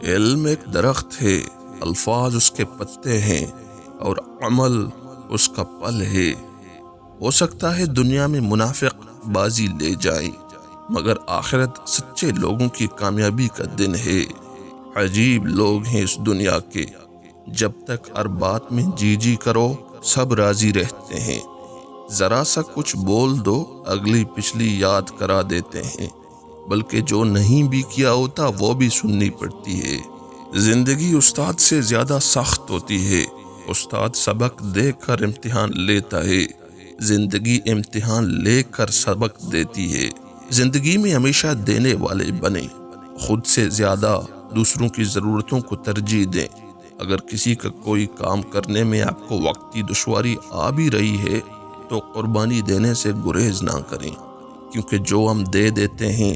علم ایک درخت ہے، الفاظ اس کے پتے ہیں اور عمل اس کا پل ہے۔ ہو سکتا ہے دنیا میں منافق بازی لے جائیں، مگر آخرت سچے لوگوں کی کامیابی کا دن ہے۔ عجیب لوگ ہیں اس دنیا کے، جب تک ہر بات میں جی جی کرو سب راضی رہتے ہیں، ذرا سا کچھ بول دو اگلی پچھلی یاد کرا دیتے ہیں، بلکہ جو نہیں بھی کیا ہوتا وہ بھی سننی پڑتی ہے۔ زندگی استاد سے زیادہ سخت ہوتی ہے، استاد سبق دے کر امتحان لیتا ہے، زندگی امتحان لے کر سبق دیتی ہے۔ زندگی میں ہمیشہ دینے والے بنیں، خود سے زیادہ دوسروں کی ضرورتوں کو ترجیح دیں۔ اگر کسی کا کوئی کام کرنے میں آپ کو وقتی دشواری آ بھی رہی ہے تو قربانی دینے سے گریز نہ کریں، کیونکہ جو ہم دے دیتے ہیں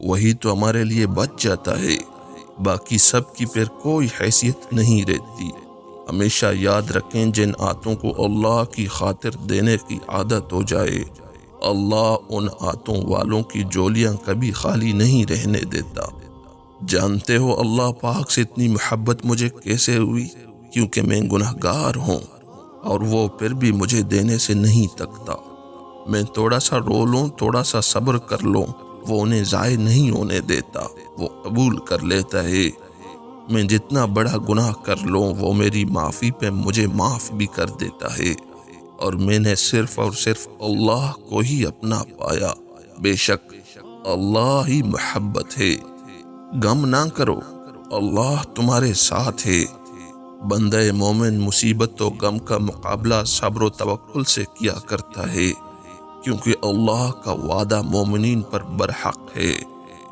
وہی تو ہمارے لیے بچ جاتا ہے، باقی سب کی پھر کوئی حیثیت نہیں رہتی۔ ہمیشہ یاد رکھیں، جن آتوں کو اللہ کی خاطر دینے کی عادت ہو جائے، اللہ ان آتوں والوں کی جولیاں کبھی خالی نہیں رہنے دیتا۔ جانتے ہو اللہ پاک سے اتنی محبت مجھے کیسے ہوئی؟ کیونکہ میں گنہگار ہوں اور وہ پھر بھی مجھے دینے سے نہیں تکتا۔ میں تھوڑا سا رو لوں، تھوڑا سا صبر کر لوں، وہ انہیں ضائع نہیں ہونے دیتا، وہ قبول کر لیتا ہے۔ میں جتنا بڑا گناہ کر لوں وہ میری معافی پہ مجھے معاف بھی کر دیتا ہے، اور میں نے صرف اور صرف اللہ کو ہی اپنا پایا۔ بے شک اللہ ہی محبت ہے۔ غم نہ کرو، اللہ تمہارے ساتھ ہے۔ بندہ مومن مصیبت و غم کا مقابلہ صبر و توکل سے کیا کرتا ہے، کیونکہ اللہ کا وعدہ مومنین پر برحق ہے۔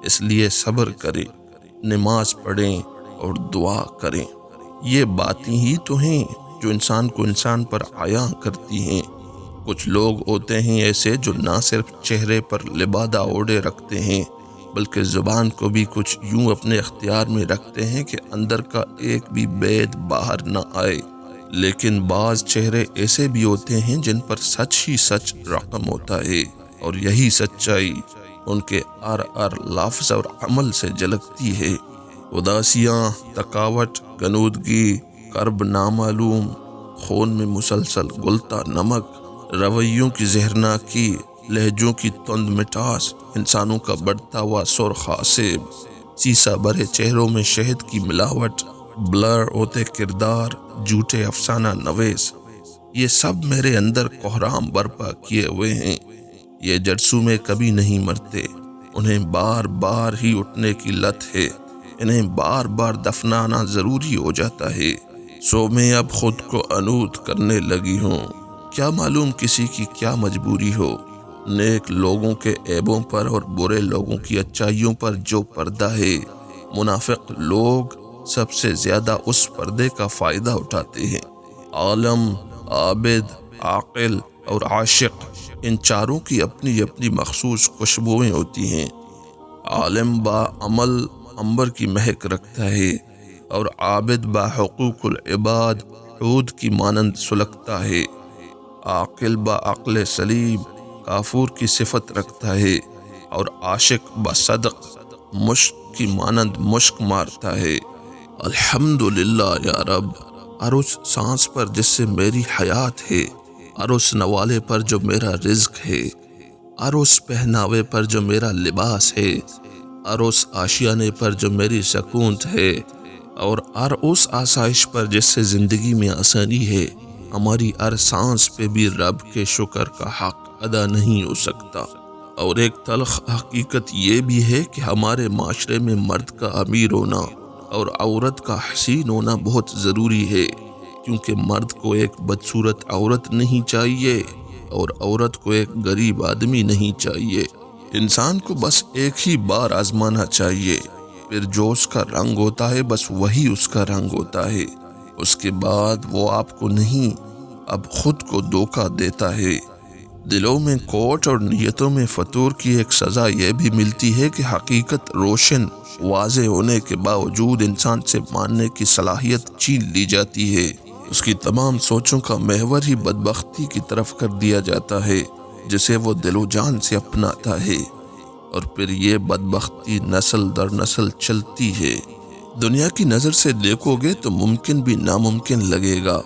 اس لیے صبر کریں، نماز پڑھیں اور دعا کریں۔ یہ باتیں ہی تو ہیں جو انسان کو انسان پر عیاں کرتی ہیں۔ کچھ لوگ ہوتے ہیں ایسے جو نہ صرف چہرے پر لبادہ اوڑھے رکھتے ہیں، بلکہ زبان کو بھی کچھ یوں اپنے اختیار میں رکھتے ہیں کہ اندر کا ایک بھی بید باہر نہ آئے۔ لیکن بعض چہرے ایسے بھی ہوتے ہیں جن پر سچ ہی سچ رقم ہوتا ہے، اور یہی سچائی ان کے ہر لفظ اور عمل سے جھلکتی ہے۔ اداسیاں، تھکاوٹ، غنودگی، کرب نامعلوم، خون میں مسلسل گلتا نمک، رویوں کی زہرناکی، لہجوں کی تند مٹاس، انسانوں کا بڑھتا ہوا سرخ آسیب، سیسا بھرے چہروں میں شہد کی ملاوٹ، بلر ہوتے کردار، جھوٹے افسانہ نویس، یہ سب میرے اندر کوہرام برپا کیے ہوئے ہیں۔ یہ جرسوں میں کبھی نہیں مرتے، انہیں بار بار ہی اٹھنے کی لت ہے، انہیں بار بار دفنانا ضروری ہو جاتا ہے۔ سو میں اب خود کو انود کرنے لگی ہوں، کیا معلوم کسی کی کیا مجبوری ہو۔ نیک لوگوں کے عیبوں پر اور برے لوگوں کی اچائیوں پر جو پردہ ہے، منافق لوگ سب سے زیادہ اس پردے کا فائدہ اٹھاتے ہیں۔ عالم، عابد، عاقل اور عاشق، ان چاروں کی اپنی اپنی مخصوص خوشبوئیں ہوتی ہیں۔ عالم با عمل عنبر کی مہک رکھتا ہے، اور عابد با حقوق العباد عود کی مانند سلگتا ہے۔ عاقل با عقل سلیم کافور کی صفت رکھتا ہے، اور عاشق با صدق مشک کی مانند مشک مارتا ہے۔ الحمدللہ یا رب، ہر اس سانس پر جس سے میری حیات ہے، ہر اس نوالے پر جو میرا رزق ہے، ہر اس پہناوے پر جو میرا لباس ہے، ہر اس آشیانے پر جو میری سکونت ہے، اور ہر اس آسائش پر جس سے زندگی میں آسانی ہے۔ ہماری ہر سانس پہ بھی رب کے شکر کا حق ادا نہیں ہو سکتا۔ اور ایک تلخ حقیقت یہ بھی ہے کہ ہمارے معاشرے میں مرد کا امیر ہونا اور عورت کا حسین ہونا بہت ضروری ہے، کیونکہ مرد کو ایک بدصورت عورت نہیں چاہیے اور عورت کو ایک غریب آدمی نہیں چاہیے۔ انسان کو بس ایک ہی بار آزمانا چاہیے، پھر جو اس کا رنگ ہوتا ہے بس وہی اس کا رنگ ہوتا ہے، اس کے بعد وہ آپ کو نہیں، اب خود کو دھوکہ دیتا ہے۔ دلوں میں کوٹ اور نیتوں میں فتور کی ایک سزا یہ بھی ملتی ہے کہ حقیقت روشن واضح ہونے کے باوجود انسان سے ماننے کی صلاحیت چھین لی جاتی ہے۔ اس کی تمام سوچوں کا محور ہی بدبختی کی طرف کر دیا جاتا ہے، جسے وہ دل و جان سے اپناتا ہے، اور پھر یہ بدبختی نسل در نسل چلتی ہے۔ دنیا کی نظر سے دیکھو گے تو ممکن بھی ناممکن لگے گا۔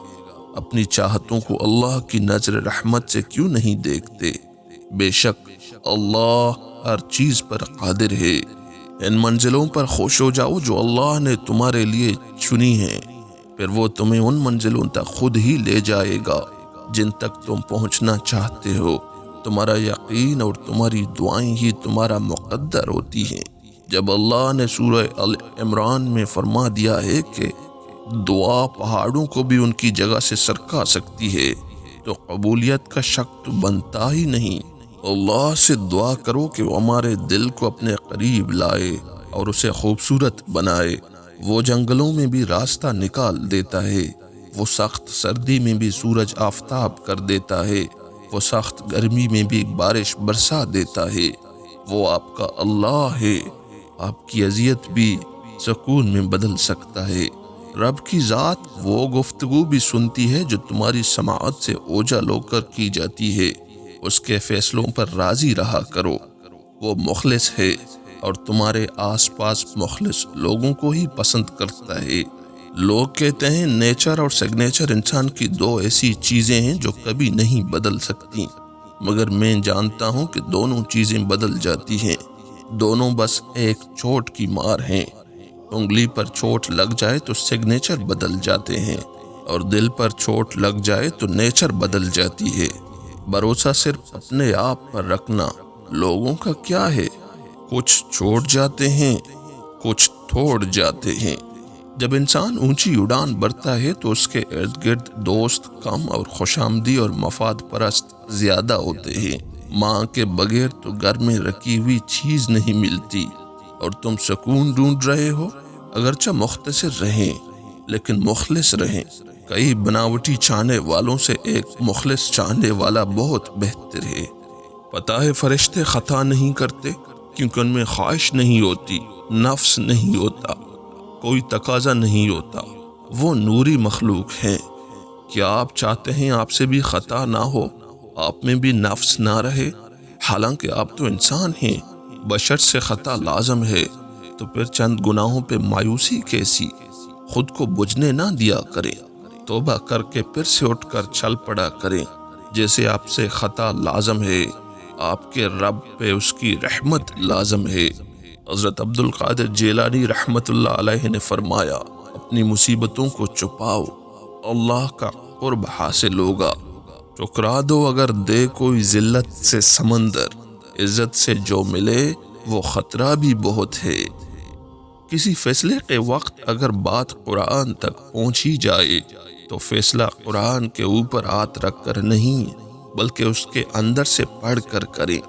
اپنی چاہتوں کو اللہ کی نظر رحمت سے کیوں نہیں دیکھتے؟ بے شک اللہ ہر چیز پر قادر ہے۔ ان منزلوں پر خوش ہو جاؤ جو اللہ نے تمہارے لیے چنی ہیں، پھر وہ تمہیں ان منزلوں تک خود ہی لے جائے گا جن تک تم پہنچنا چاہتے ہو۔ تمہارا یقین اور تمہاری دعائیں ہی تمہارا مقدر ہوتی ہیں۔ جب اللہ نے سورہ عمران میں فرما دیا ہے کہ دعا پہاڑوں کو بھی ان کی جگہ سے سرکا سکتی ہے، تو قبولیت کا شک تو بنتا ہی نہیں۔ اللہ سے دعا کرو کہ وہ ہمارے دل کو اپنے قریب لائے اور اسے خوبصورت بنائے۔ وہ جنگلوں میں بھی راستہ نکال دیتا ہے، وہ سخت سردی میں بھی سورج آفتاب کر دیتا ہے، وہ سخت گرمی میں بھی بارش برسا دیتا ہے۔ وہ آپ کا اللہ ہے، آپ کی اذیت بھی سکون میں بدل سکتا ہے۔ رب کی ذات وہ گفتگو بھی سنتی ہے جو تمہاری سماعت سے اوجھل ہو کر کی جاتی ہے۔ اس کے فیصلوں پر راضی رہا کرو۔ وہ مخلص ہے اور تمہارے آس پاس مخلص لوگوں کو ہی پسند کرتا ہے۔ لوگ کہتے ہیں نیچر اور سگنیچر انسان کی دو ایسی چیزیں ہیں جو کبھی نہیں بدل سکتی، مگر میں جانتا ہوں کہ دونوں چیزیں بدل جاتی ہیں۔ دونوں بس ایک چوٹ کی مار ہیں۔ انگلی پر چوٹ لگ جائے تو سگنیچر بدل جاتے ہیں، اور دل پر چوٹ لگ جائے تو نیچر بدل جاتی ہے۔ بھروسہ صرف اپنے آپ پر رکھنا، لوگوں کا کیا ہے؟ کچھ چھوڑ جاتے ہیں، کچھ توڑ جاتے ہیں۔ جب انسان اونچی اڑان بھرتا ہے تو اس کے ارد گرد دوست کم اور خوش آمدی اور مفاد پرست زیادہ ہوتے ہیں۔ ماں کے بغیر تو گھر میں رکھی ہوئی چیز نہیں ملتی، اور تم سکون ڈھونڈ رہے ہو۔ اگرچہ مختصر رہیں لیکن مخلص رہیں۔ کئی بناوٹی چاہنے والوں سے ایک مخلص چاہنے والا بہت بہتر ہے۔ پتہ ہے فرشتے خطا نہیں کرتے کیونکہ ان میں خواہش نہیں ہوتی، نفس نہیں ہوتا، کوئی تقاضا نہیں ہوتا۔ وہ نوری مخلوق ہیں۔ کیا آپ چاہتے ہیں آپ سے بھی خطا نہ ہو، آپ میں بھی نفس نہ رہے؟ حالانکہ آپ تو انسان ہیں، بشر سے خطا لازم ہے۔ تو پھر چند گناہوں پہ مایوسی کیسی؟ خود کو بجھنے نہ دیا کریں، توبہ کر کے پھر سے اٹھ کر چل پڑا کریں۔ جیسے آپ سے خطا لازم ہے، آپ کے رب پہ اس کی رحمت لازم ہے۔ حضرت عبد القادر جیلانی رحمت اللہ علیہ نے فرمایا، اپنی مصیبتوں کو چھپاؤ، اللہ کا قرب حاصل ہوگا۔ ٹکرا دو اگر دے کوئی ذلت سے سمندر، عزت سے جو ملے وہ خطرہ بھی بہت ہے۔ کسی فیصلے کے وقت اگر بات قرآن تک پہنچی جائے تو فیصلہ قرآن کے اوپر ہاتھ رکھ کر نہیں بلکہ اس کے اندر سے پڑھ کر کریں۔